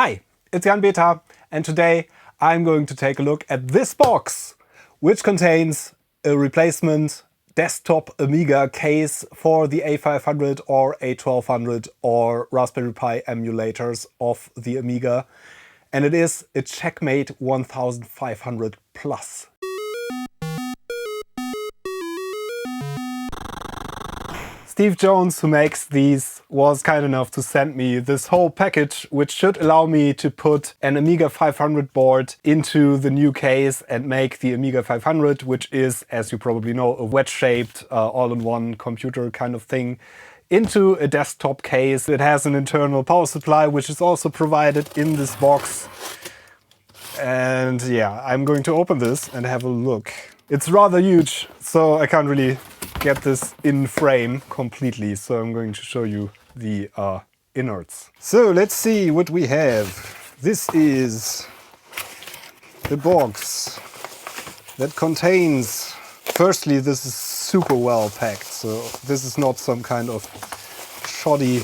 Hi, it's Jan Beta, and today I'm going to take a look at this box, which contains a replacement desktop Amiga case for the A500 or A1200 or Raspberry Pi emulators of the Amiga, and it is a Checkmate 1500 Plus. Steve Jones, who makes these, was kind enough to send me this whole package, which should allow me to put an Amiga 500 board into the new case and make the Amiga 500, which is, as you probably know, a wedge-shaped all-in-one computer kind of thing, into a desktop case. It has an internal power supply, which is also provided in this box. And yeah, I'm going to open this and have a look. It's rather huge, so I can't really get this in frame completely, so I'm going to show you the innards. So let's see what we have. This is the box that contains, firstly, this is super well packed, so this is not some kind of shoddy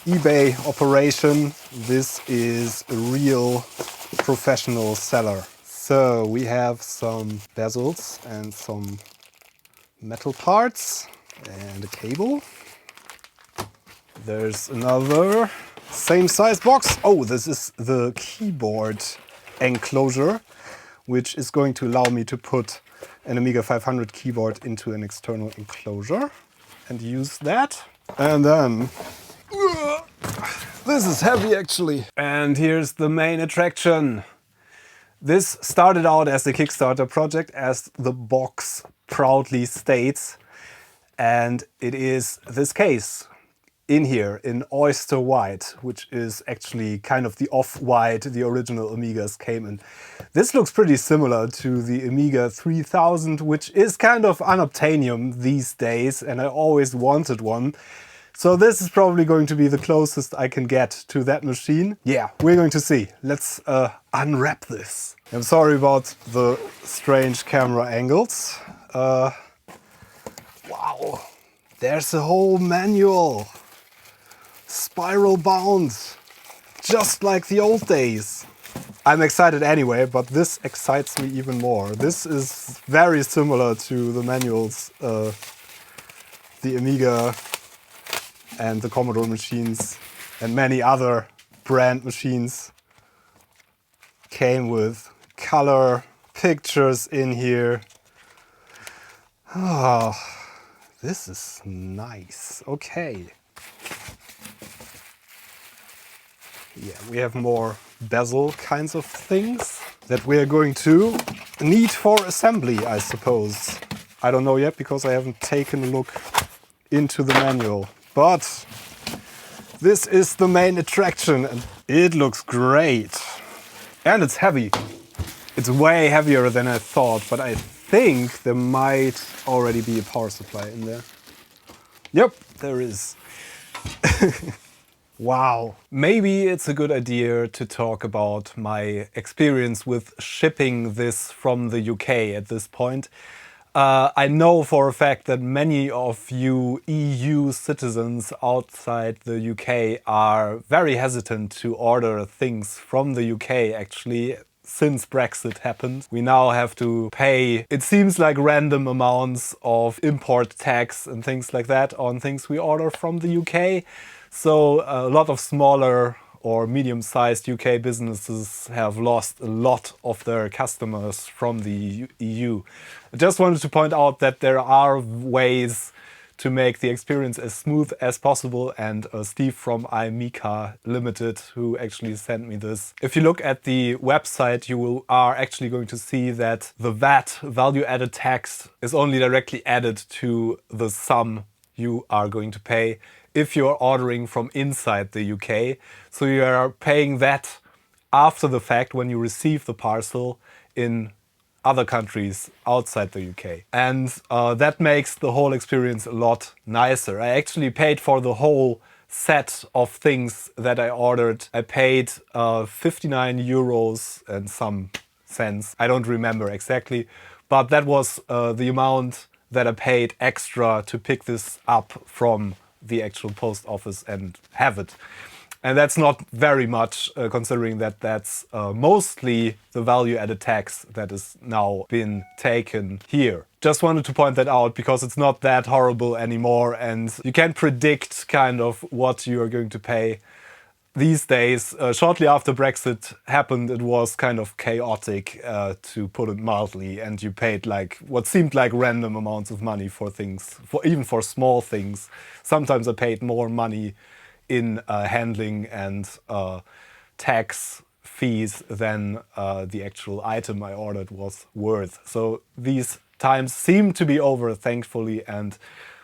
eBay operation. This is a real professional seller. So we have some bezels and some metal parts and a cable. There's another same size box. Oh, this is the keyboard enclosure, which is going to allow me to put an Amiga 500 keyboard into an external enclosure and use that. And then this is heavy actually. And here's the main attraction. This started out as a Kickstarter project, as the box proudly states, and it is this case in here in Oyster white, which is actually kind of the off-white the original Amigas came in. This looks pretty similar to the Amiga 3000, which is kind of unobtainium these days, and I always wanted one. So this is probably going to be the closest I can get to that machine. Yeah, we're going to see. Let's unwrap this. I'm sorry about the strange camera angles. Wow, there's a whole manual. Spiral bound, just like the old days. I'm excited anyway, but this excites me even more. This is very similar to the manuals the Amiga and the Commodore machines and many other brand machines came with. Color pictures in here. Oh, this is nice. Okay. Yeah, we have more bezel kinds of things that we are going to need for assembly, I suppose. I don't know yet because I haven't taken a look into the manual. But this is the main attraction and it looks great. And it's heavy. It's way heavier than I thought, but I think there might already be a power supply in there. Yep, there is. Wow. Maybe it's a good idea to talk about my experience with shipping this from the UK at this point. I know for a fact that many of you EU citizens outside the UK are very hesitant to order things from the UK actually. Since Brexit happened, we now have to pay, it seems like, random amounts of import tax and things like that on things we order from the UK. So a lot of smaller or medium-sized UK businesses have lost a lot of their customers from the EU. I just wanted to point out that there are ways to make the experience as smooth as possible, and Steve from UnAmiga Limited, who actually sent me this. If you look at the website, you are actually going to see that the VAT, value-added tax, is only directly added to the sum you are going to pay if you're ordering from inside the UK. So you are paying that after the fact when you receive the parcel in other countries outside the UK. And that makes the whole experience a lot nicer. I actually paid for the whole set of things that I ordered. I paid 59 euros and some cents. I don't remember exactly, but that was the amount that I paid extra to pick this up from the actual post office and have it. And that's not very much, considering that that's mostly the value-added tax that has now been taken here. Just wanted to point that out because it's not that horrible anymore, and you can predict kind of what you are going to pay these days. Shortly after Brexit happened, it was kind of chaotic, to put it mildly, and you paid like what seemed like random amounts of money for things, even for small things. Sometimes I paid more money in handling and tax fees than the actual item I ordered was worth. So these times seem to be over, thankfully, and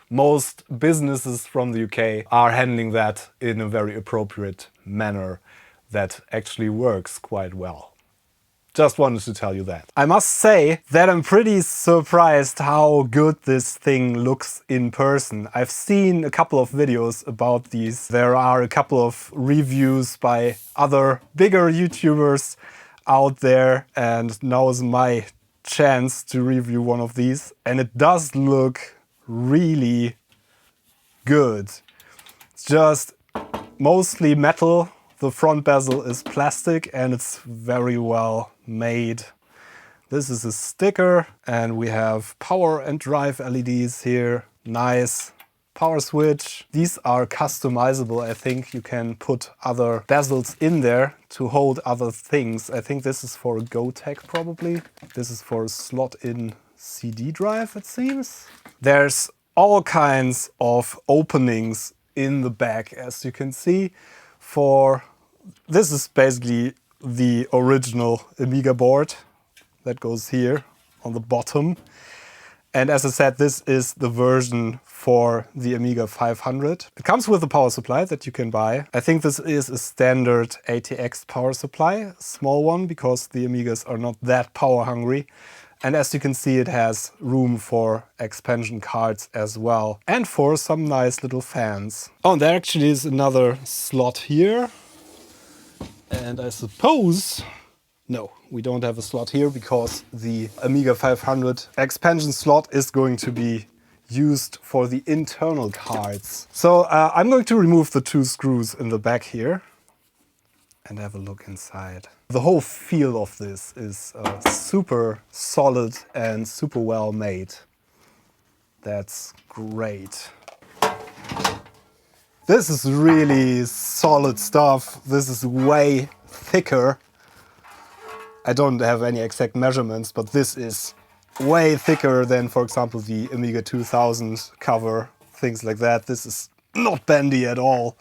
most businesses from the UK are handling that in a very appropriate manner that actually works quite well. Just wanted to tell you that. I must say that I'm pretty surprised how good this thing looks in person. I've seen a couple of videos about these. There are a couple of reviews by other bigger YouTubers out there, and now is my chance to review one of these. And it does look really good. It's just mostly metal. The front bezel is plastic and it's very well made. This is a sticker, and we have power and drive LEDs here. Nice power switch. These are customizable. I think you can put other bezels in there to hold other things. I think this is for a GoTech probably. This is for a slot-in CD drive, it seems. There's all kinds of openings in the back, as you can see. This is basically the original Amiga board that goes here on the bottom. And as I said, this is the version for the Amiga 500. It comes with a power supply that you can buy. I think this is a standard ATX power supply, small one, because the Amigas are not that power hungry. And as you can see, it has room for expansion cards as well, and for some nice little fans. Oh, and there actually is another slot here. And I suppose, no, we don't have a slot here because the Amiga 500 expansion slot is going to be used for the internal cards. So I'm going to remove the two screws in the back here and have a look inside. The whole feel of this is super solid and super well made. That's great. This is really solid stuff. This is way thicker. I don't have any exact measurements, but this is way thicker than, for example, the Amiga 2000 cover, things like that. This is not bendy at all.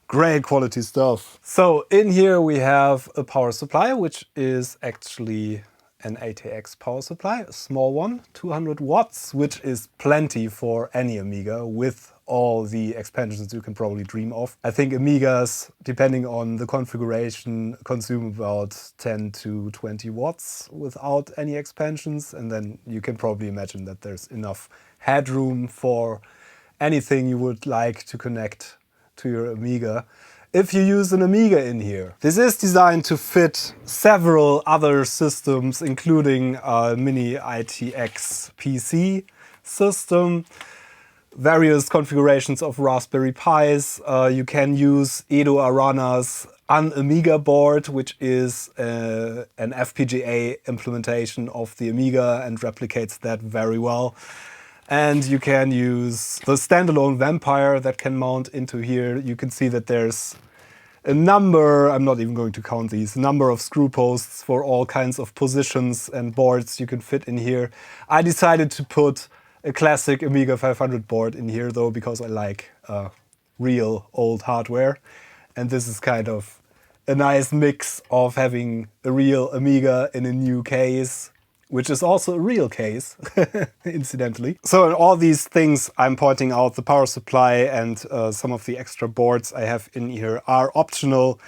Great quality stuff. So in here we have a power supply, which is actually an ATX power supply, a small one, 200 watts, which is plenty for any Amiga with all the expansions you can probably dream of. I think Amigas, depending on the configuration, consume about 10 to 20 watts without any expansions, and then you can probably imagine that there's enough headroom for anything you would like to connect to your Amiga if you use an Amiga in here. This is designed to fit several other systems, including a mini ITX PC system, various configurations of Raspberry Pis. You can use Edo Arana's UnAmiga board, which is an FPGA implementation of the Amiga and replicates that very well. And you can use the standalone Vampire that can mount into here. You can see that there's a number, I'm not even going to count these, a number of screw posts for all kinds of positions and boards you can fit in here. I decided to put a classic Amiga 500 board in here though, because I like real old hardware. And this is kind of a nice mix of having a real Amiga in a new case, which is also a real case, incidentally. So in all these things I'm pointing out, the power supply and some of the extra boards I have in here are optional.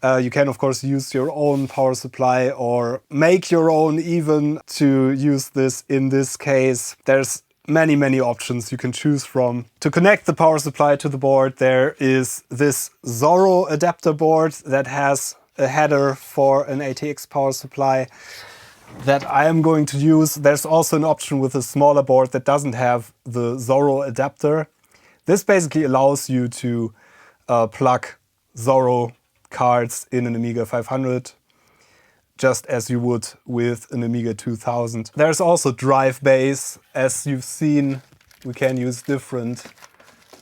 You can of course use your own power supply or make your own even to use this in this case. There's many options you can choose from. To connect the power supply to the board, there is this Zorro adapter board that has a header for an ATX power supply that I am going to use. There's also an option with a smaller board that doesn't have the Zorro adapter. This basically allows you to plug Zorro cards in an Amiga 500, just as you would with an Amiga 2000. There's also drive bays. As you've seen, we can use different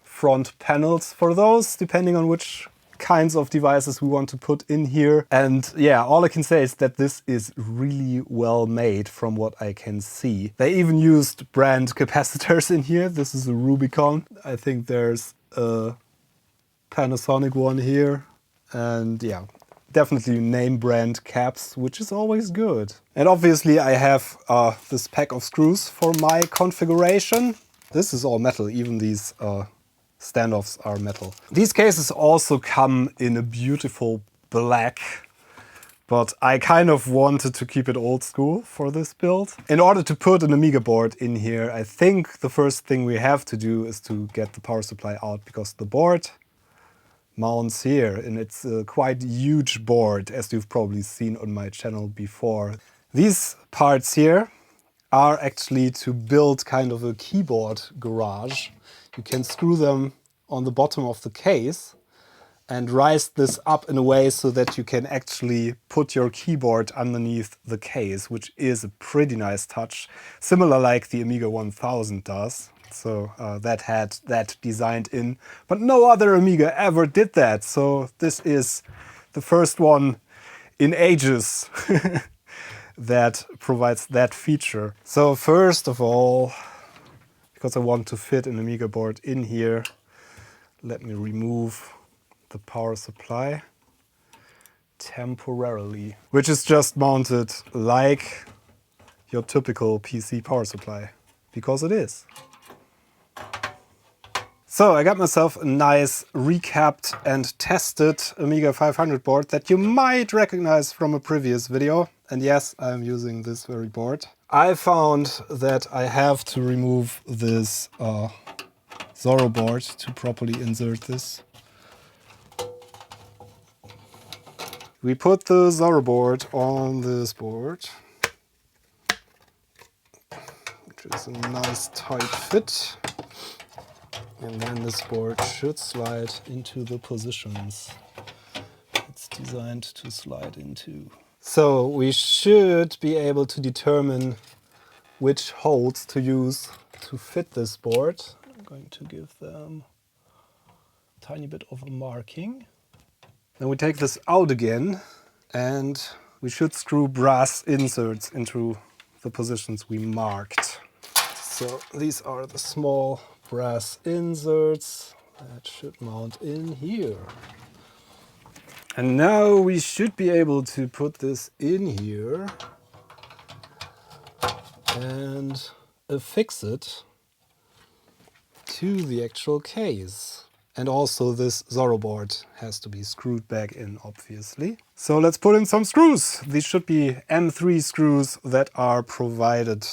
front panels for those, depending on which kinds of devices we want to put in here. And yeah, all I can say is that this is really well made from what I can see. They even used brand capacitors in here. This is a Rubicon. I think there's a Panasonic one here. And yeah, definitely name brand caps, which is always good. And obviously I have this pack of screws for my configuration. This is all metal, even these standoffs are metal. These cases also come in a beautiful black, but I kind of wanted to keep it old school for this build. In order to put an Amiga board in here, I think the first thing we have to do is to get the power supply out, because the board mounts here, and it's a quite huge board, as you've probably seen on my channel before. These parts here are actually to build kind of a keyboard garage. You can screw them on the bottom of the case and rise this up in a way so that you can actually put your keyboard underneath the case, which is a pretty nice touch, similar like the Amiga 1000 does. So that had that designed in, but no other Amiga ever did that. So this is the first one in ages that provides that feature. So first of all, because I want to fit an Amiga board in here, let me remove the power supply temporarily, which is just mounted like your typical PC power supply, because it is. So I got myself a nice recapped and tested Amiga 500 board that you might recognize from a previous video. And yes, I'm using this very board. I found that I have to remove this Zorro board to properly insert this. We put the Zorro board on this board, which is a nice tight fit. And then this board should slide into the positions it's designed to slide into. So we should be able to determine which holes to use to fit this board. I'm going to give them a tiny bit of a marking. Then we take this out again, and we should screw brass inserts into the positions we marked. So these are the small brass inserts that should mount in here. And now we should be able to put this in here and affix it to the actual case. And also this Zorro board has to be screwed back in, obviously. So let's put in some screws. These should be M3 screws that are provided.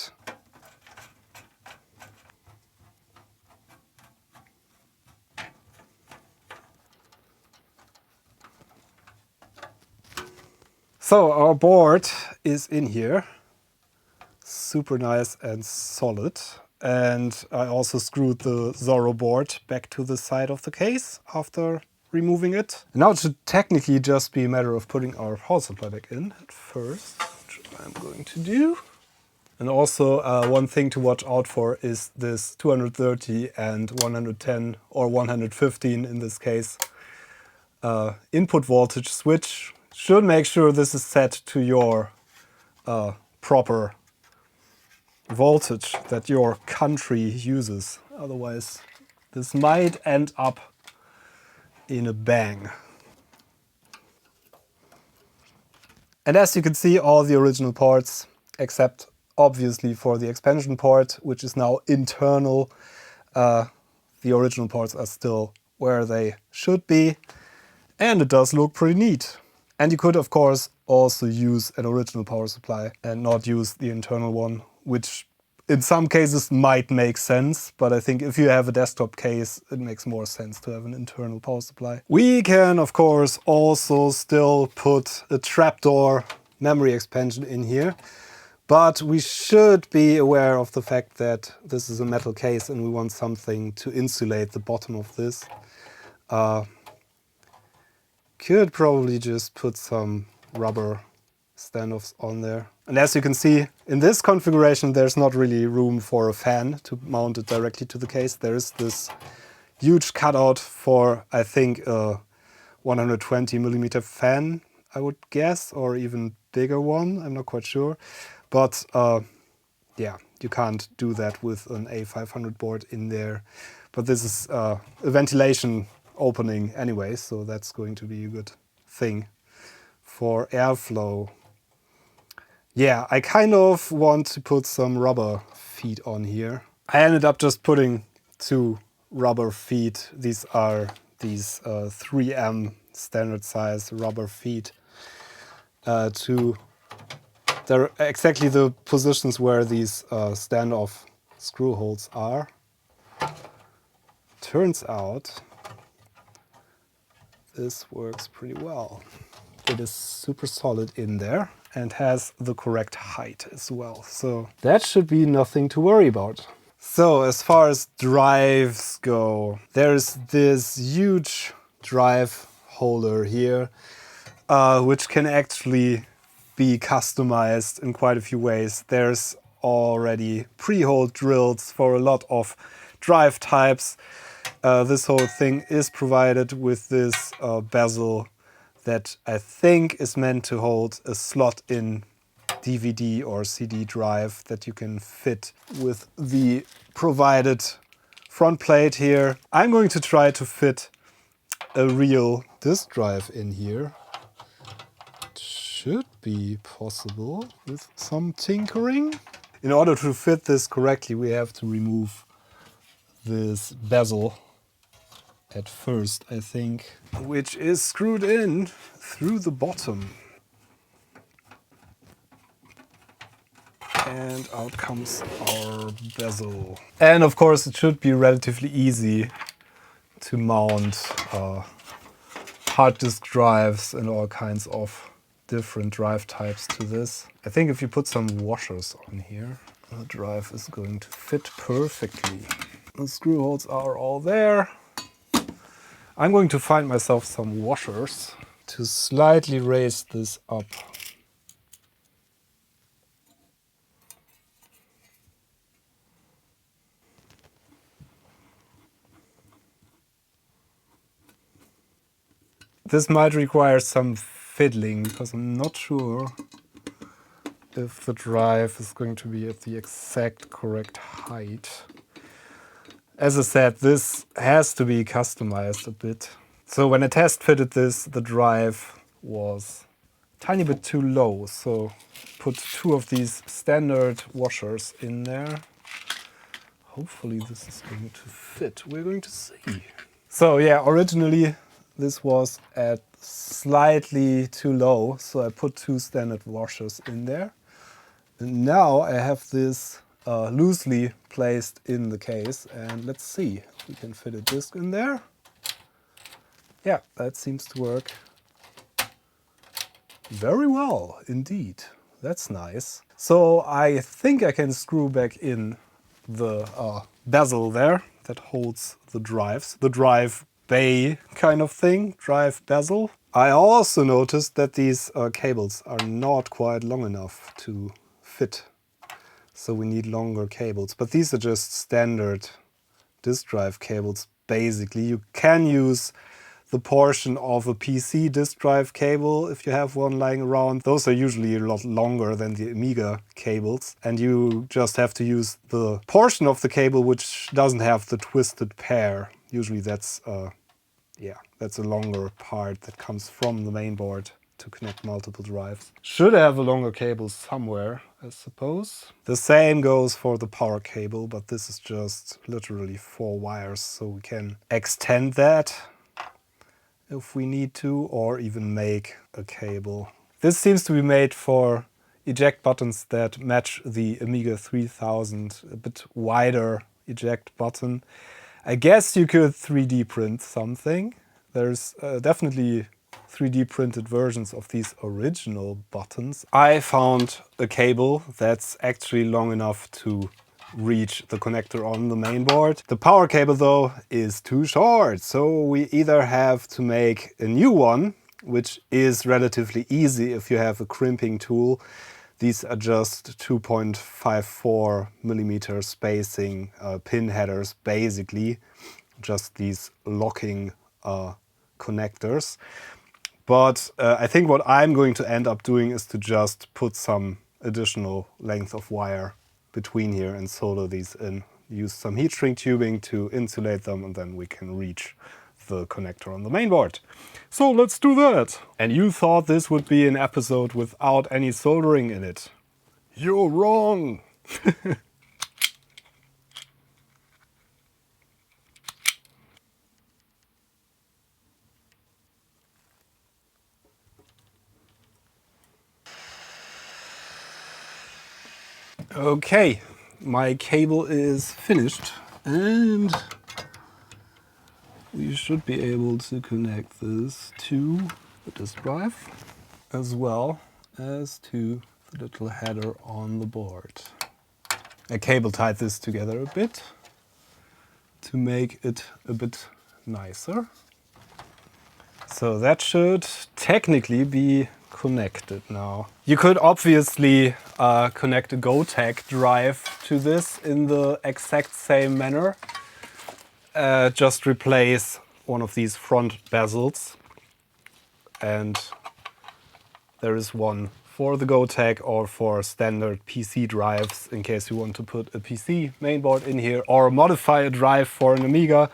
So our board is in here, super nice and solid. And I also screwed the Zorro board back to the side of the case after removing it. Now it should technically just be a matter of putting our power supply back in at first, which I'm going to do. And also one thing to watch out for is this 230 and 110 or 115 in this case input voltage switch. Should make sure this is set to your proper voltage that your country uses. Otherwise, this might end up in a bang. And as you can see, all the original ports, except obviously for the expansion port, which is now internal, the original ports are still where they should be. And it does look pretty neat. And you could, of course, also use an original power supply and not use the internal one, which in some cases might make sense. But I think if you have a desktop case, it makes more sense to have an internal power supply. We can, of course, also still put a trapdoor memory expansion in here. But we should be aware of the fact that this is a metal case and we want something to insulate the bottom of this. Could probably just put some rubber standoffs on there. And as you can see, in this configuration, there's not really room for a fan to mount it directly to the case. There is this huge cutout for, I think, a 120mm fan, I would guess, or even bigger one. I'm not quite sure. But yeah, you can't do that with an A500 board in there. But this is a ventilation opening anyway, so that's going to be a good thing for airflow. Yeah, I kind of want to put some rubber feet on here. I ended up just putting 2 rubber feet. These are these 3M standard size rubber feet they're exactly the positions where these standoff screw holes are. Turns out this works pretty well. It is super solid in there and has the correct height as well. So that should be nothing to worry about. So as far as drives go, there's this huge drive holder here, which can actually be customized in quite a few ways. There's already pre-hole drills for a lot of drive types. This whole thing is provided with this bezel that I think is meant to hold a slot in DVD or CD drive that you can fit with the provided front plate here. I'm going to try to fit a real disk drive in here. It should be possible with some tinkering. In order to fit this correctly, we have to remove this bezel at first, I think, which is screwed in through the bottom. And out comes our bezel. And of course, it should be relatively easy to mount hard disk drives and all kinds of different drive types to this. I think if you put some washers on here, the drive is going to fit perfectly. The screw holes are all there. I'm going to find myself some washers to slightly raise this up. This might require some fiddling because I'm not sure if the drive is going to be at the exact correct height. As I said, this has to be customized a bit. So when I test fitted this, the drive was a tiny bit too low. So put 2 of these standard washers in there. Hopefully this is going to fit. We're going to see. So yeah, originally this was at slightly too low. So I put 2 standard washers in there. And now I have this loosely placed in the case, and let's see if we can fit a disc in there. Yeah, that seems to work very well indeed. That's nice. So I think I can screw back in the bezel there that holds the drives. The drive bay kind of thing, drive bezel. I also noticed that these cables are not quite long enough to fit. So we need longer cables, but these are just standard disk drive cables. Basically, you can use the portion of a PC disk drive cable if you have one lying around. Those are usually a lot longer than the Amiga cables, and you just have to use the portion of the cable which doesn't have the twisted pair. Usually that's a longer part that comes from the main board to connect multiple drives. Should have a longer cable somewhere, I suppose. The same goes for the power cable, but this is just literally 4 wires, so we can extend that if we need to, or even make a cable. This seems to be made for eject buttons that match the Amiga 3000, a bit wider eject button. I guess you could 3D print something. There's definitely 3D printed versions of these original buttons. I found a cable that's actually long enough to reach the connector on the main board. The power cable though is too short, so we either have to make a new one which is relatively easy if you have a crimping tool. These are just 2.54 millimeter spacing pin headers, basically, just these locking connectors. But I think what I'm going to end up doing is to just put some additional length of wire between here and solder these in. Use some heat shrink tubing to insulate them, and then we can reach the connector on the mainboard. So let's do that. And you thought this would be an episode without any soldering in it. You're wrong. Okay, my cable is finished and we should be able to connect this to the disk drive as well as to the little header on the board. I cable tied this together a bit to make it a bit nicer. So that should technically be connected now. You could obviously connect a GoTech drive to this in the exact same manner. Just replace one of these front bezels, and there is one for the GoTech or for standard PC drives in case you want to put a PC mainboard in here or modify a drive for an Amiga.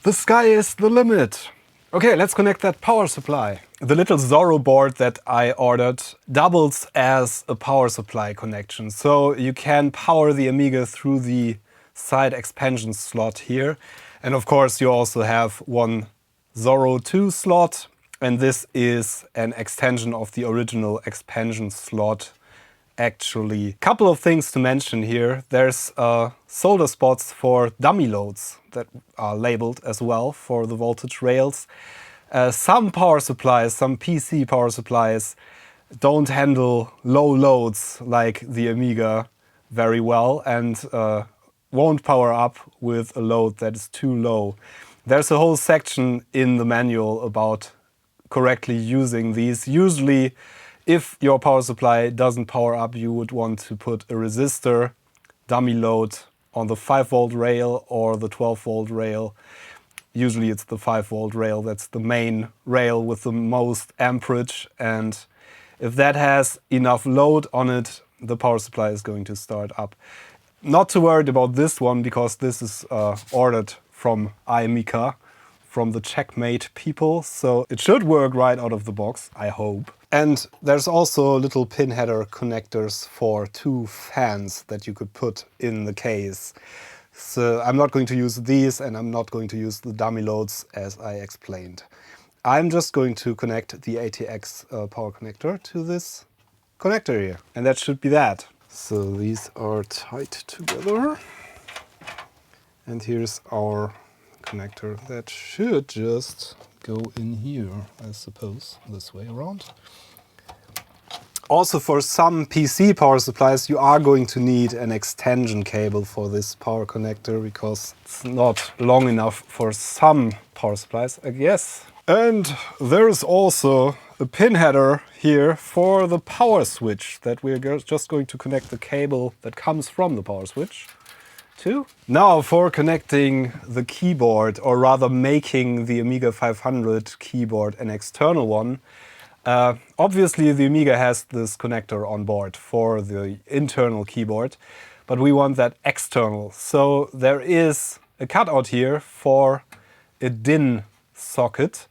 The sky is the limit. Okay, let's connect that power supply. The little Zorro board that I ordered doubles as a power supply connection. So you can power the Amiga through the side expansion slot here. And of course you also have one Zorro II slot. And this is an extension of the original expansion slot. Actually, couple of things to mention here. There's solder spots for dummy loads that are labeled as well for the voltage rails. Some power supplies, some PC power supplies, don't handle low loads like the Amiga very well and won't power up with a load that is too low. There's a whole section in the manual about correctly using these. Usually, if your power supply doesn't power up, you would want to put a resistor dummy load on the 5-volt rail or the 12-volt rail. Usually it's the 5-volt rail, that's the main rail with the most amperage, and if that has enough load on it, the power supply is going to start up. Not too worried about this one because this is ordered from UnAmiga, from the Checkmate people, so it should work right out of the box, I hope. And there's also little pin header connectors for 2 fans that you could put in the case. So I'm not going to use these and I'm not going to use the dummy loads as I explained. I'm just going to connect the ATX power connector to this connector here. And that should be that. So these are tied together. And here's our connector that should just go in here, I suppose, this way around. Also, for some PC power supplies, you are going to need an extension cable for this power connector because it's not long enough for some power supplies, I guess. And there's also a pin header here for the power switch that we're just going to connect the cable that comes from the power switch to. Now for connecting the keyboard, or rather making the Amiga 500 keyboard an external one. Obviously the Amiga has this connector on board for the internal keyboard, but we want that external. So there is a cutout here for a DIN socket,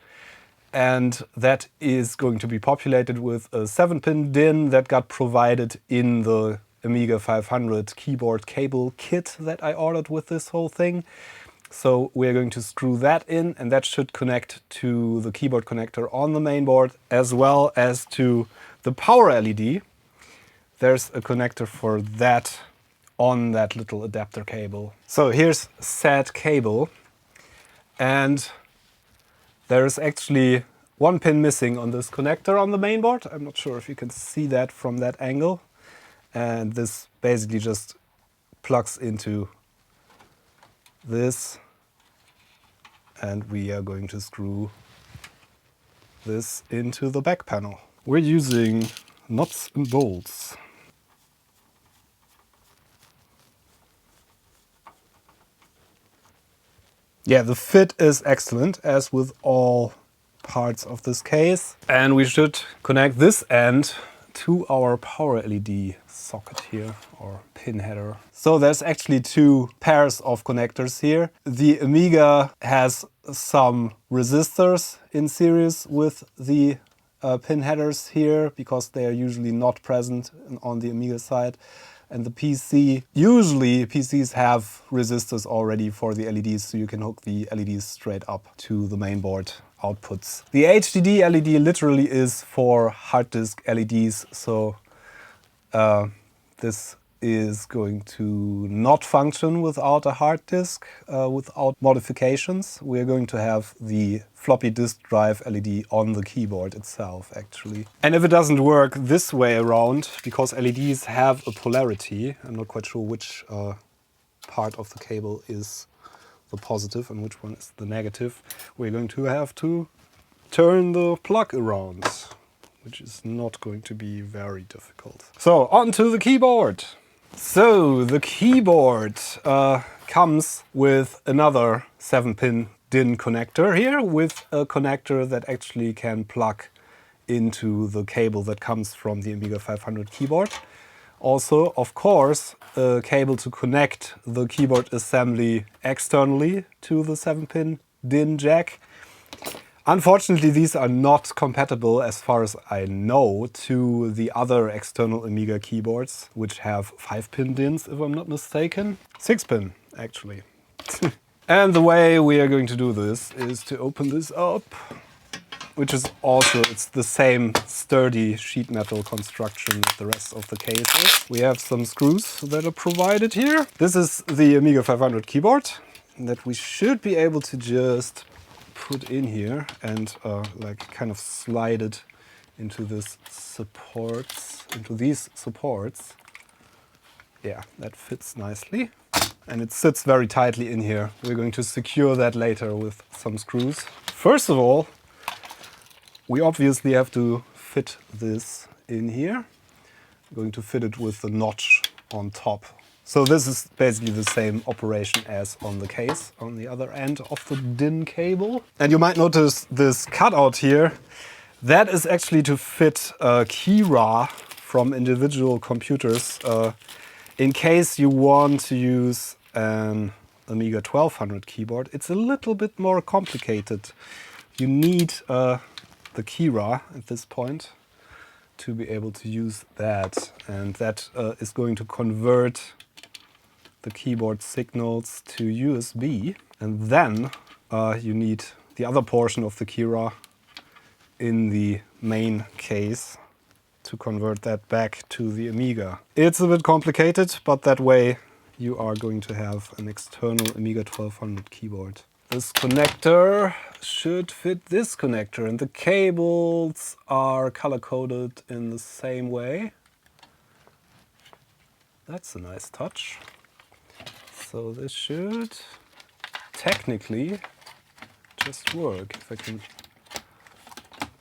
and that is going to be populated with a 7-pin DIN that got provided in the Amiga 500 keyboard cable kit that I ordered with this whole thing. So we're going to screw that in, and that should connect to the keyboard connector on the mainboard as well as to the power LED. There's a connector for that on that little adapter cable. So here's said cable, and there's actually one pin missing on this connector on the mainboard. I'm not sure if you can see that from that angle. And this basically just plugs into this, and we are going to screw this into the back panel. We're using nuts and bolts. Yeah, the fit is excellent, as with all parts of this case. And we should connect this end to our power LED socket here, or pin header. So there's actually two pairs of connectors here. The Amiga has some resistors in series with the pin headers here, because they are usually not present on the Amiga side. And the PC, usually PCs have resistors already for the LEDs, so you can hook the LEDs straight up to the mainboard outputs. The HDD LED literally is for hard disk LEDs, so this is going to not function without a hard disk, without modifications. We're going to have the floppy disk drive LED on the keyboard itself, actually. And if it doesn't work this way around, because LEDs have a polarity, I'm not quite sure which part of the cable is the positive and which one is the negative, we're going to have to turn the plug around, which is not going to be very difficult. So, onto the keyboard. So, the keyboard comes with another 7-pin DIN connector here, with a connector that actually can plug into the cable that comes from the Amiga 500 keyboard. Also, of course, a cable to connect the keyboard assembly externally to the 7-pin DIN jack. Unfortunately, these are not compatible, as far as I know, to the other external Amiga keyboards, which have 5-pin DINs, if I'm not mistaken. 6-pin, actually. And the way we are going to do this is to open this up, which is also, it's the same sturdy sheet metal construction as the rest of the cases. We have some screws that are provided here. This is the Amiga 500 keyboard that we should be able to just put in here and like kind of slide it into this supports, into these supports. Yeah, that fits nicely. And it sits very tightly in here. We're going to secure that later with some screws. First of all, we obviously have to fit this in here. I'm going to fit it with the notch on top. So this is basically the same operation as on the case, on the other end of the DIN cable. And you might notice this cutout here. That is actually to fit Keyrah from individual computers in case you want to use an Amiga 1200 keyboard. It's a little bit more complicated. You need the Keyrah at this point to be able to use that. And that is going to convert the keyboard signals to USB. And then you need the other portion of the Keyrah in the main case to convert that back to the Amiga. It's a bit complicated, but that way you are going to have an external Amiga 1200 keyboard. This connector should fit this connector, and the cables are color-coded in the same way. That's a nice touch. So this should technically just work, if I can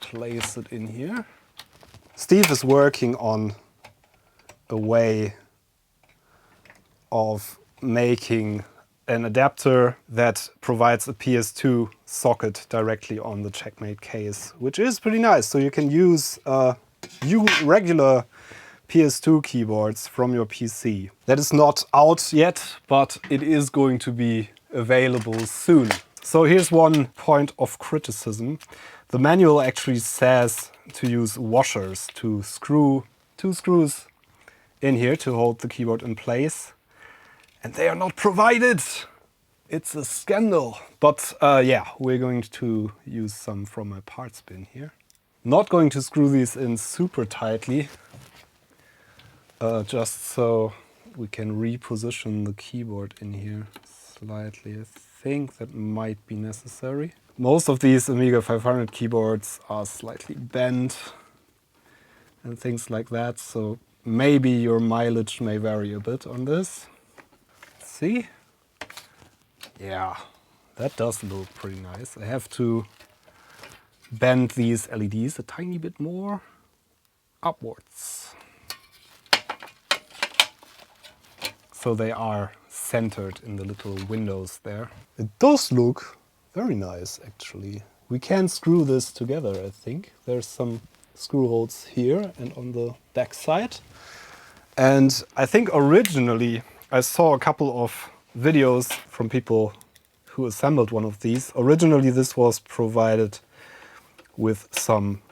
place it in here. Steve is working on a way of making an adapter that provides a PS2 socket directly on the Checkmate case, which is pretty nice. So you can use regular PS2 keyboards from your PC. That is not out yet, but it is going to be available soon. So here's one point of criticism. The manual actually says to use washers to screw 2 screws in here to hold the keyboard in place. And they are not provided. It's a scandal. But yeah, we're going to use some from my parts bin here. Not going to screw these in super tightly, just so we can reposition the keyboard in here slightly. I think that might be necessary. Most of these Amiga 500 keyboards are slightly bent and things like that, so maybe your mileage may vary a bit on this. See? Yeah, that does look pretty nice. I have to bend these LEDs a tiny bit more upwards. So they are centered in the little windows there. It does look very nice, actually. We can screw this together, I think. There's some screw holes here and on the back side. And I think originally I saw a couple of videos from people who assembled one of these. Originally this was provided with some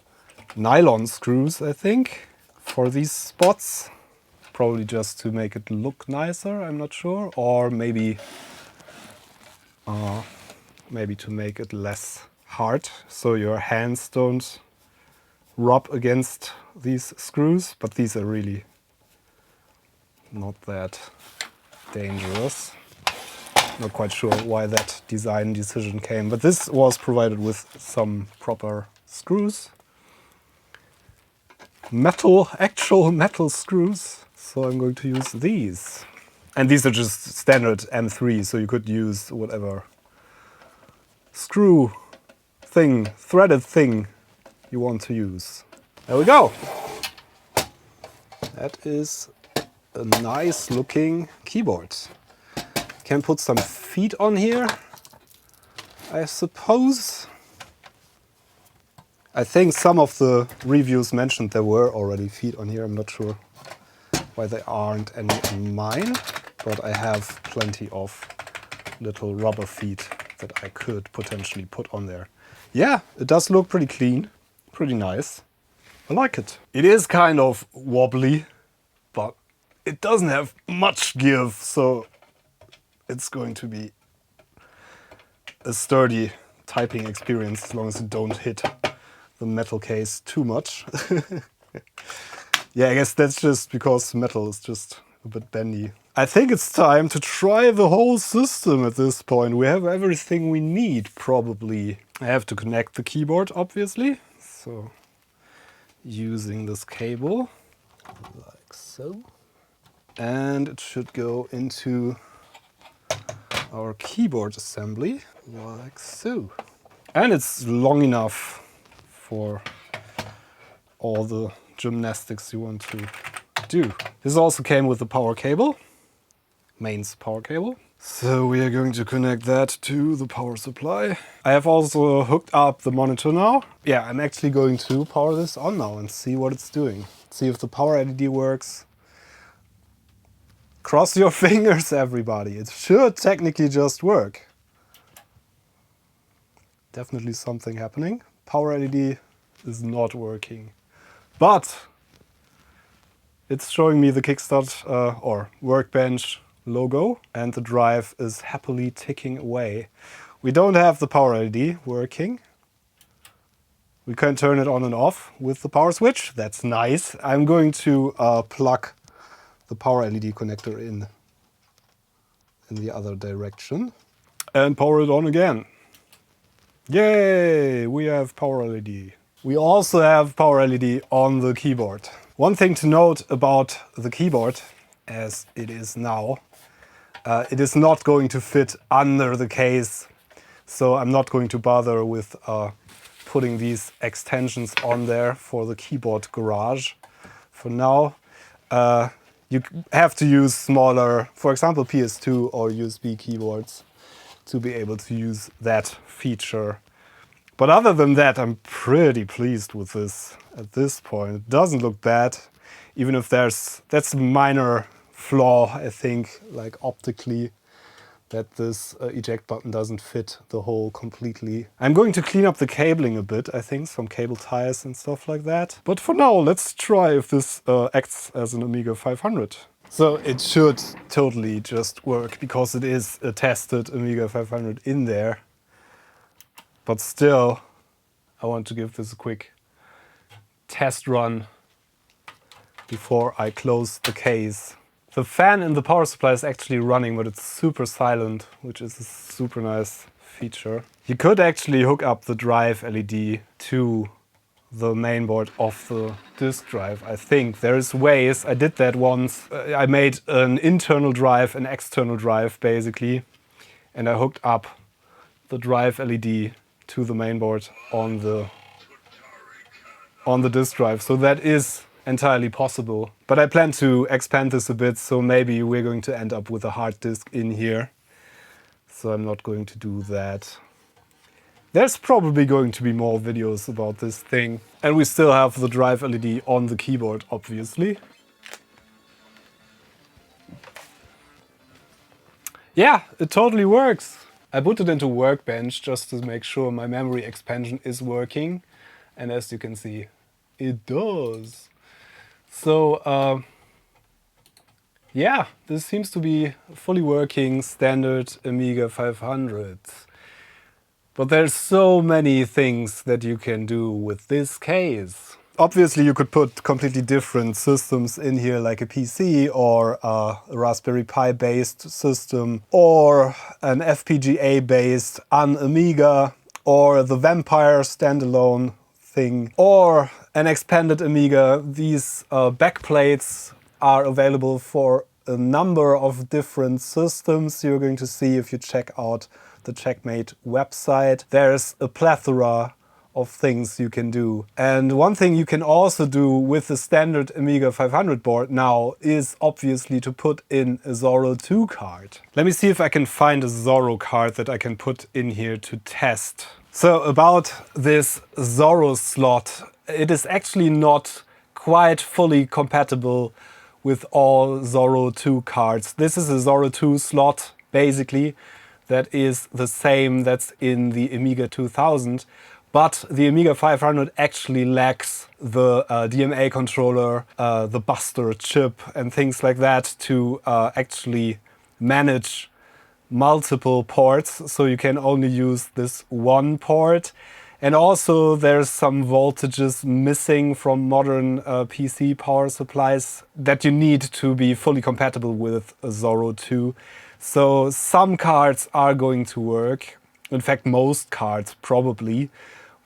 nylon screws, I think, for these spots. Probably just to make it look nicer, I'm not sure. Or maybe to make it less hard, so your hands don't rub against these screws. But these are really not that dangerous. Not quite sure why that design decision came, but this was provided with some proper screws. Actual metal screws. So I'm going to use these. And these are just standard M3, so you could use whatever screw thing, threaded thing you want to use. There we go. That is a nice looking keyboard. Can put some feet on here, I suppose. I think some of the reviews mentioned there were already feet on here. I'm not sure why there aren't any on mine, but I have plenty of little rubber feet that I could potentially put on there. Yeah, it does look pretty clean, pretty nice. I like it. It is kind of wobbly, but it doesn't have much give, so it's going to be a sturdy typing experience as long as you don't hit the metal case too much. Yeah, I guess that's just because metal is just a bit bendy. I think it's time to try the whole system at this point. We have everything we need, probably. I have to connect the keyboard, obviously. So, using this cable, like so. And it should go into our keyboard assembly, like so. And it's long enough for all the gymnastics you want to do. This also came with the power cable, mains power cable. So we are going to connect that to the power supply. I have also hooked up the monitor now. Yeah, I'm actually going to power this on now and see what it's doing. See if the power LED works. Cross your fingers, everybody. It should technically just work. Definitely something happening. Power LED is not working. But it's showing me the Kickstart or Workbench logo, and the drive is happily ticking away. We don't have the power LED working. We can turn it on and off with the power switch. That's nice. I'm going to plug the power LED connector in the other direction and power it on again. Yay! We have power LED. We also have power LED on the keyboard. One thing to note about the keyboard, as it is now, it is not going to fit under the case, so I'm not going to bother with putting these extensions on there for the keyboard garage. For now, you have to use smaller, for example, PS2 or USB keyboards to be able to use that feature. But other than that, I'm pretty pleased with this at this point. It doesn't look bad, even if that's a minor flaw, I think, like optically, that this eject button doesn't fit the hole completely. I'm going to clean up the cabling a bit, I think, some cable ties and stuff like that. But for now, let's try if this acts as an Amiga 500. So it should totally just work, because it is a tested Amiga 500 in there. But still, I want to give this a quick test run before I close the case. The fan in the power supply is actually running, but it's super silent, which is a super nice feature. You could actually hook up the drive LED to the mainboard of the disk drive, I think. There's ways. I did that once. I made an internal drive, an external drive, basically, and I hooked up the drive LED to the mainboard on the on the disk drive. So that is entirely possible. But I plan to expand this a bit, so maybe we're going to end up with a hard disk in here. So I'm not going to do that. There's probably going to be more videos about this thing. And we still have the drive LED on the keyboard, obviously. Yeah, it totally works. I put it into Workbench just to make sure my memory expansion is working. And as you can see, it does. So, yeah, this seems to be a fully working standard Amiga 500. But there's so many things that you can do with this case. Obviously, you could put completely different systems in here, like a PC or a Raspberry Pi based system, or an FPGA based UnAmiga, or the Vampire standalone thing, or an expanded Amiga. These backplates are available for a number of different systems. You're going to see if you check out the Checkmate website. There's a plethora of things you can do. And one thing you can also do with the standard Amiga 500 board now is obviously to put in a Zorro II card. Let me see if I can find a Zorro card that I can put in here to test. So about this Zorro slot, it is actually not quite fully compatible with all Zorro II cards. This is a Zorro II slot, basically, that is the same that's in the Amiga 2000, but the Amiga 500 actually lacks the DMA controller, the Buster chip and things like that to actually manage multiple ports, so you can only use this one port. And also there's some voltages missing from modern PC power supplies that you need to be fully compatible with a Zorro 2. So some cards are going to work, in fact most cards probably,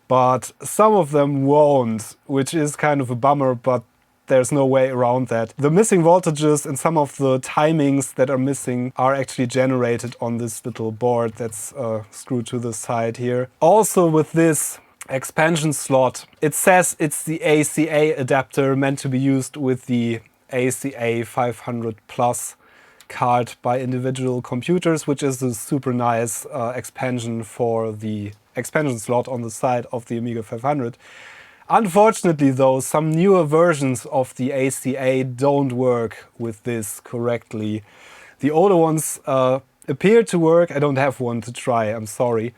but some of them won't, which is kind of a bummer, but there's no way around that. The missing voltages and some of the timings that are missing are actually generated on this little board that's screwed to the side here. Also with this expansion slot, it says it's the ACA adapter meant to be used with the ACA 500 Plus card by individual computers, which is a super nice expansion for the expansion slot on the side of the Amiga 500. Unfortunately though, some newer versions of the ACA don't work with this correctly. The older ones appear to work. I don't have one to try, I'm sorry.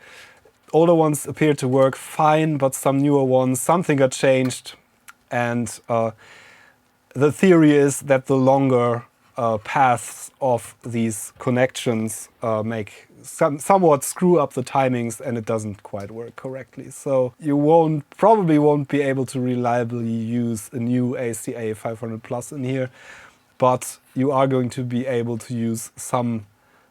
Older ones appear to work fine, but some newer ones, something got changed, and the theory is that the longer paths of these connections somewhat screw up the timings, and it doesn't quite work correctly. So you probably won't be able to reliably use a new ACA 500 Plus in here, but you are going to be able to use some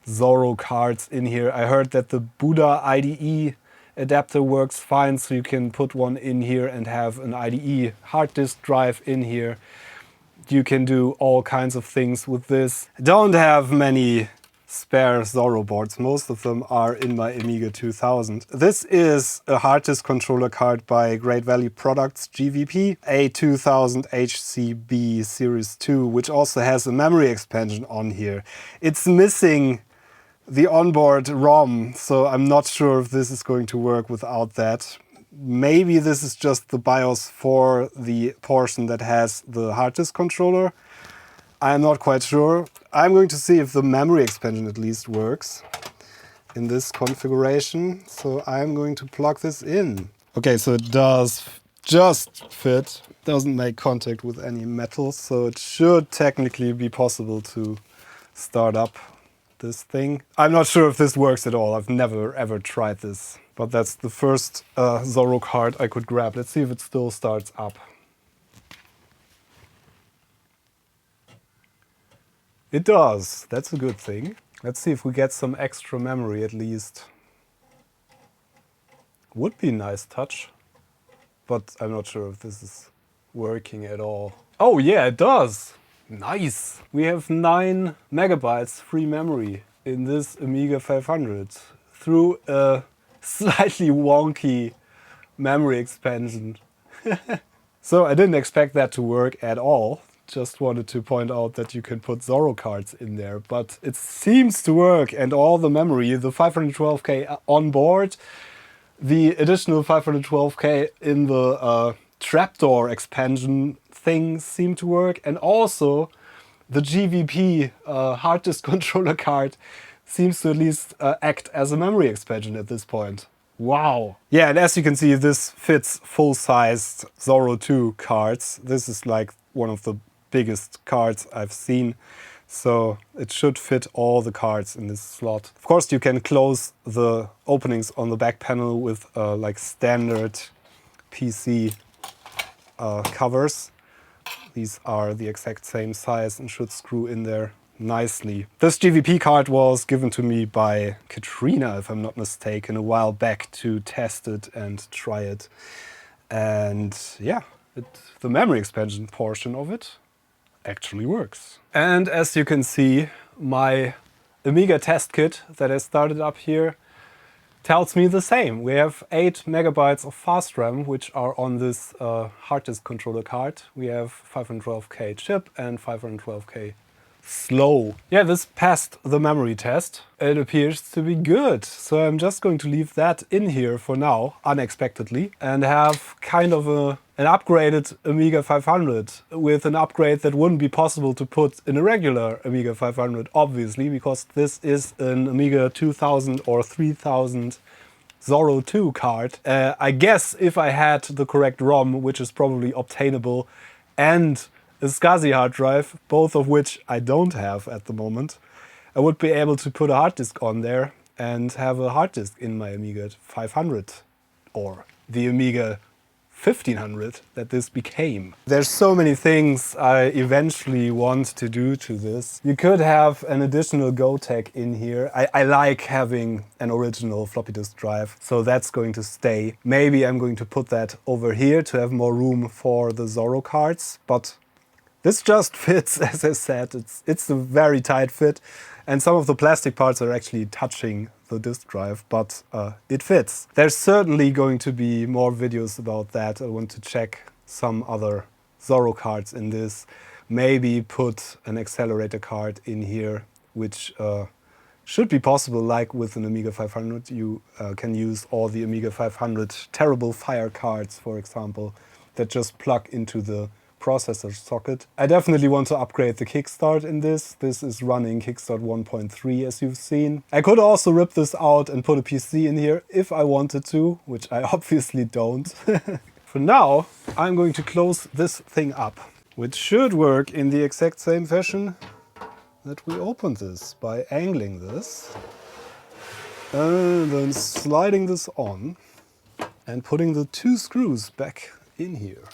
Zorro cards in here. I heard that the Buddha IDE adapter works fine, so you can put one in here and have an IDE hard disk drive in here. You can do all kinds of things with this. I don't have many spare Zorro boards. Most of them are in my Amiga 2000. This is a hard disk controller card by Great Value Products GVP, A2000 HCB Series 2, which also has a memory expansion on here. It's missing the onboard ROM, so I'm not sure if this is going to work without that. Maybe this is just the BIOS for the portion that has the hard disk controller. I'm not quite sure. I'm going to see if the memory expansion at least works in this configuration. So I'm going to plug this in. Okay, so it does just fit. Doesn't make contact with any metal, so it should technically be possible to start up this thing. I'm not sure if this works at all. I've never ever tried this. But that's the first Zorro card I could grab. Let's see if it still starts up. It does. That's a good thing. Let's see if we get some extra memory at least. Would be a nice touch. But I'm not sure if this is working at all. Oh yeah, it does. Nice. We have 9 megabytes free memory in this Amiga 500 through a slightly wonky memory expansion. So I didn't expect that to work at all. Just wanted to point out that you can put Zorro cards in there, but it seems to work, and all the memory, the 512K on board, the additional 512K in the trapdoor expansion things seem to work, and also the GVP hard disk controller card seems to at least act as a memory expansion at this point. Wow. Yeah, and as you can see, this fits full-sized Zorro II cards. This is like one of the biggest cards I've seen. So it should fit all the cards in this slot. Of course, you can close the openings on the back panel with like standard PC covers. These are the exact same size and should screw in there nicely. This GVP card was given to me by Keyrah, if I'm not mistaken, a while back to test it and try it. And yeah, the memory expansion portion of it actually works. And as you can see, my Amiga test kit that I started up here tells me the same. We have 8 megabytes of fast RAM, which are on this hard disk controller card. We have 512K chip and 512K slow. Yeah, this passed the memory test. It appears to be good. So I'm just going to leave that in here for now, unexpectedly, and have kind of an upgraded Amiga 500 with an upgrade that wouldn't be possible to put in a regular Amiga 500, obviously, because this is an Amiga 2000 or 3000 Zorro II card. I guess if I had the correct ROM, which is probably obtainable, and a SCSI hard drive, both of which I don't have at the moment, I would be able to put a hard disk on there and have a hard disk in my Amiga 500 or the Amiga 1500 that this became. There's so many things I eventually want to do to this. You could have an additional GoTech in here. I like having an original floppy disk drive, so that's going to stay. Maybe I'm going to put that over here to have more room for the Zorro cards, but this just fits, as I said. It's a very tight fit, and some of the plastic parts are actually touching the disk drive, but it fits. There's certainly going to be more videos about that. I want to check some other Zorro cards in this. Maybe put an accelerator card in here, which should be possible, like with an Amiga 500. You can use all the Amiga 500 terrible fire cards, for example, that just plug into the processor socket. I definitely want to upgrade the kickstart in this. This is running kickstart 1.3, as you've seen. I could also rip this out and put a PC in here if I wanted to, which I obviously don't. For now, I'm going to close this thing up, which should work in the exact same fashion that we opened this, by angling this and then sliding this on and putting the 2 screws back in here.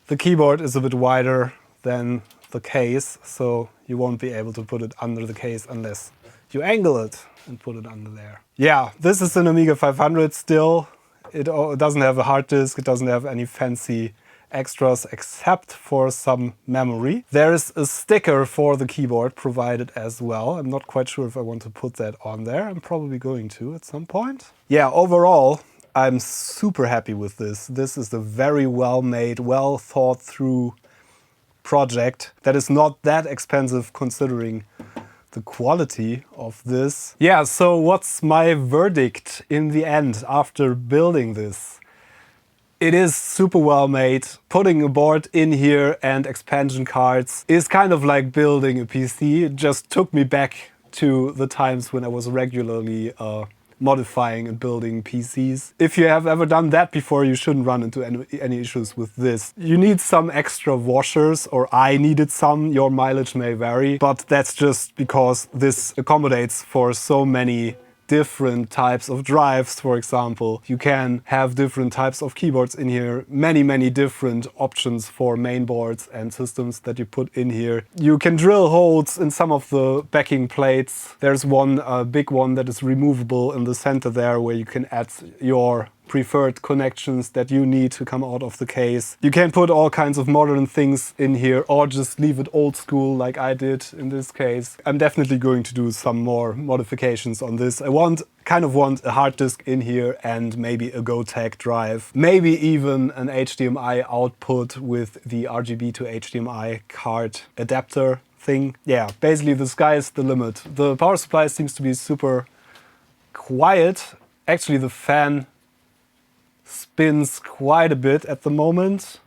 The keyboard is a bit wider than the case, so you won't be able to put it under the case unless you angle it and put it under there. Yeah, this is an Amiga 500 still. It doesn't have a hard disk, it doesn't have any fancy extras except for some memory. There is a sticker for the keyboard provided as well. I'm not quite sure if I want to put that on there. I'm probably going to at some point. Yeah, overall, I'm super happy with this. This is a very well-made, well-thought-through project that is not that expensive considering the quality of this. Yeah, so what's my verdict in the end after building this? It is super well made. Putting a board in here and expansion cards is kind of like building a PC. It just took me back to the times when I was regularly modifying and building PCs. If you have ever done that before, you shouldn't run into any issues with this. You need some extra washers, or I needed some. Your mileage may vary, but that's just because this accommodates for so many different types of drives, for example. You can have different types of keyboards in here, many different options for main boards and systems that you put in here. You can drill holes in some of the backing plates. There's one big one that is removable in the center there where you can add your preferred connections that you need to come out of the case. You can put all kinds of modern things in here or just leave it old school like I did in this case. I'm definitely going to do some more modifications on this. I kind of want a hard disk in here and maybe a GoTag drive. Maybe even an HDMI output with the RGB to HDMI card adapter thing. Yeah, basically the sky is the limit. The power supply seems to be super quiet. Actually, the fan spins quite a bit at the moment,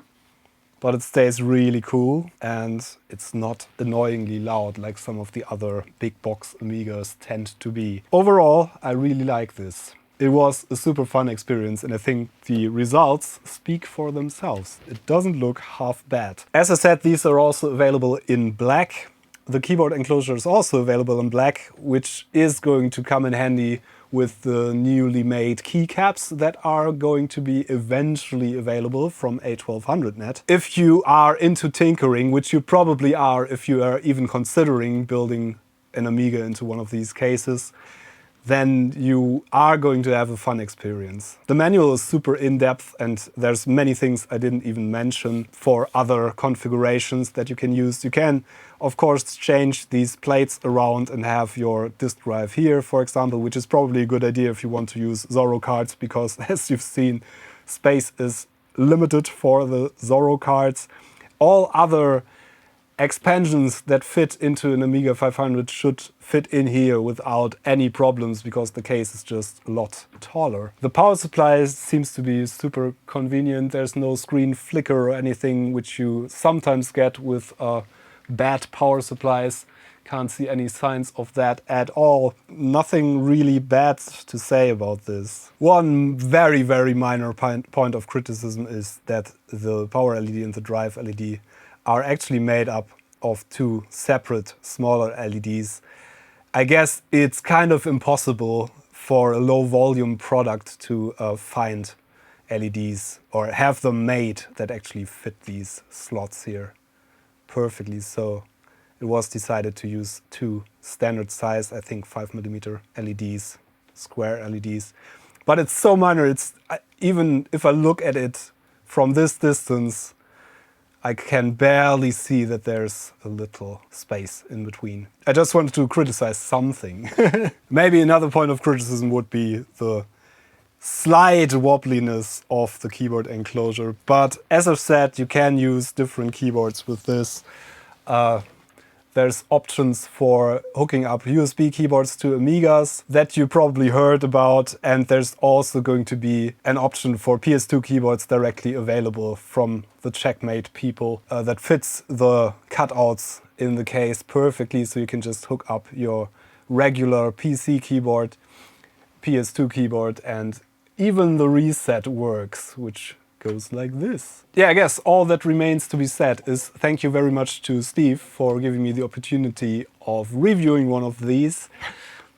but it stays really cool and it's not annoyingly loud like some of the other big box Amigas tend to be. Overall, I really like this. It was a super fun experience and I think the results speak for themselves. It doesn't look half bad. As I said, these are also available in black. The keyboard enclosure is also available in black, which is going to come in handy with the newly made keycaps that are going to be eventually available from A1200net. If you are into tinkering, which you probably are if you are even considering building an Amiga into one of these cases, then you are going to have a fun experience. The manual is super in-depth and there's many things I didn't even mention for other configurations that you can use. You can, of course, change these plates around and have your disk drive here, for example, which is probably a good idea if you want to use Zorro cards, because as you've seen, space is limited for the Zorro cards. All other expansions that fit into an Amiga 500 should fit in here without any problems because the case is just a lot taller. The power supply seems to be super convenient. There's no screen flicker or anything which you sometimes get with bad power supplies. Can't see any signs of that at all. Nothing really bad to say about this. One very, very minor point of criticism is that the power LED and the drive LED are actually made up of two separate smaller LEDs. I guess it's kind of impossible for a low volume product to find LEDs or have them made that actually fit these slots here perfectly. So it was decided to use two standard size, I think 5mm LEDs, square LEDs. But it's so minor, even if I look at it from this distance, I can barely see that there's a little space in between. I just wanted to criticize something. Maybe another point of criticism would be the slight wobbliness of the keyboard enclosure. But as I've said, you can use different keyboards with this. There's options for hooking up USB keyboards to Amigas that you probably heard about, and there's also going to be an option for PS2 keyboards directly available from the Checkmate people that fits the cutouts in the case perfectly, so you can just hook up your regular PC keyboard, PS2 keyboard, and even the reset works, which goes like this. Yeah, I guess all that remains to be said is thank you very much to Steve for giving me the opportunity of reviewing one of these.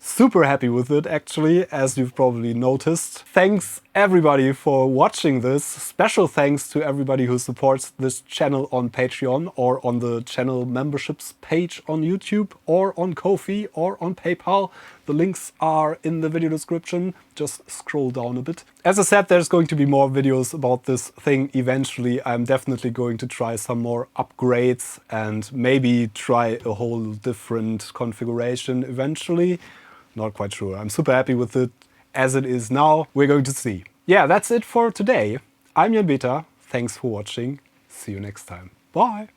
Super happy with it, actually, as you've probably noticed. Thanks everybody for watching this. Special thanks to everybody who supports this channel on Patreon or on the channel memberships page on YouTube or on Ko-fi or on PayPal. The links are in the video description. Just scroll down a bit. As I said, there's going to be more videos about this thing eventually. I'm definitely going to try some more upgrades and maybe try a whole different configuration eventually. Not quite sure. I'm super happy with it as it is now. We're going to see. Yeah, that's it for today. I'm UnBeta. Thanks for watching. See you next time. Bye.